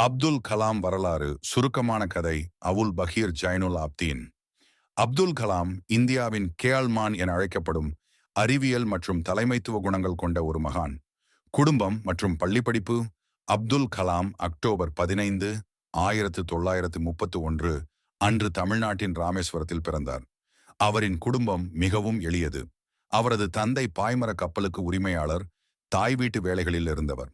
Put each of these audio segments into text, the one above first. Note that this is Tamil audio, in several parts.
அப்துல் கலாம் வரலாறு சுருக்கமான கதை. அவுல் பகீர் ஜைனுல் ஆப்தீன். அப்துல் கலாம் இந்தியாவின் கேஆல்மான் என அழைக்கப்படும் அறிவியல் மற்றும் தலைமைத்துவ குணங்கள் கொண்ட ஒரு மகான். குடும்பம் மற்றும் பள்ளிப்படிப்பு. அப்துல் கலாம் அக்டோபர் 15, 1931 அன்று தமிழ்நாட்டின் ராமேஸ்வரத்தில் பிறந்தார். அவரின் குடும்பம் மிகவும் எளியது. அவரது தந்தை பாய்மர கப்பலுக்கு உரிமையாளர், தாய் வீட்டு வேலைகளில் இருந்தவர்.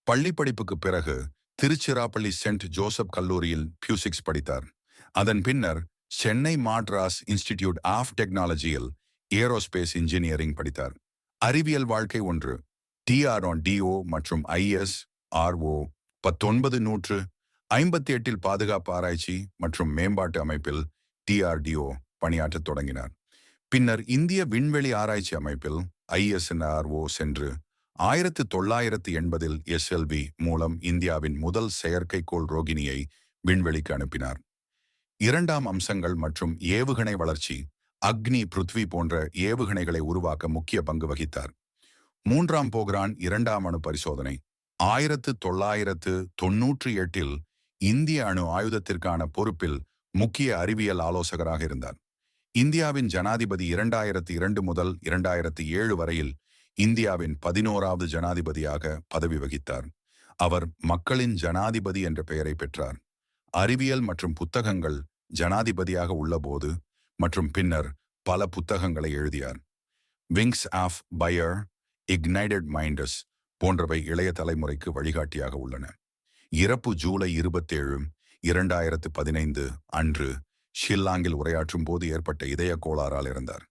பள்ளிப்படிப்புக்கு பிறகு திருச்சிராப்பள்ளி சென்ட் ஜோசப் கல்லூரியில் பியூசிக்ஸ் படித்தார். அதன் பின்னர் சென்னை மாட்ராஸ் இன்ஸ்டிடியூட் ஆஃப் டெக்னாலஜியில் ஏரோஸ்பேஸ் இன்ஜினியரிங் படித்தார். அறிவியல் வாழ்க்கை 1. டிஆர்ஓ மற்றும் ISRO 1958 பாதுகாப்பு ஆராய்ச்சி மற்றும் மேம்பாட்டு அமைப்பில் DRDO பணியாற்றத் தொடங்கினார். பின்னர் இந்திய விண்வெளி ஆராய்ச்சி அமைப்பில் ISRO சென்று 1980 SLV மூலம் இந்தியாவின் முதல் செயற்கைக்கோள் ரோகிணியை விண்வெளிக்கு அனுப்பினார். இரண்டாம் அம்சங்கள் மற்றும் ஏவுகணை வளர்ச்சி. அக்னி, பிருத்வி போன்ற ஏவுகணைகளை உருவாக்க முக்கிய பங்கு வகித்தார். மூன்றாம் போக்ரான் இரண்டாம் அணு பரிசோதனை. 1998 இந்திய அணு ஆயுதத்திற்கான பொறுப்பில் முக்கிய அறிவியல் ஆலோசகராக இருந்தார். இந்தியாவின் ஜனாதிபதி 2002 முதல் 2007 வரையில் இந்தியாவின் 11வது ஜனாதிபதியாக பதவி வகித்தார். அவர் மக்களின் ஜனாதிபதி என்ற பெயரை பெற்றார். அறிவியல் மற்றும் புத்தகங்கள். ஜனாதிபதியாக உள்ளபோது மற்றும் பின்னர் பல புத்தகங்களை எழுதியார். விங்ஸ் ஆஃப் பயர், இக்னைடட் மைண்டஸ் போன்றவை இளைய தலைமுறைக்கு வழிகாட்டியாக உள்ளன. இறப்பு ஜூலை 27, 2015 அன்று ஷில்லாங்கில் உரையாற்றும் போது ஏற்பட்ட இதய கோளாறால் இறந்தார்.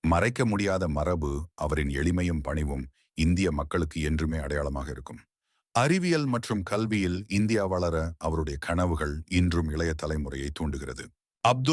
மறைக்க முடியாத மரபு. அவரின் எளிமையும் பணிவும் இந்திய மக்களுக்கு என்றுமே அடையாளமாக இருக்கும். அறிவியல் மற்றும் கல்வியில் இந்தியா வளர அவருடைய கனவுகள் இன்றும் இளைய தலைமுறையை தூண்டுகிறது. அப்துல்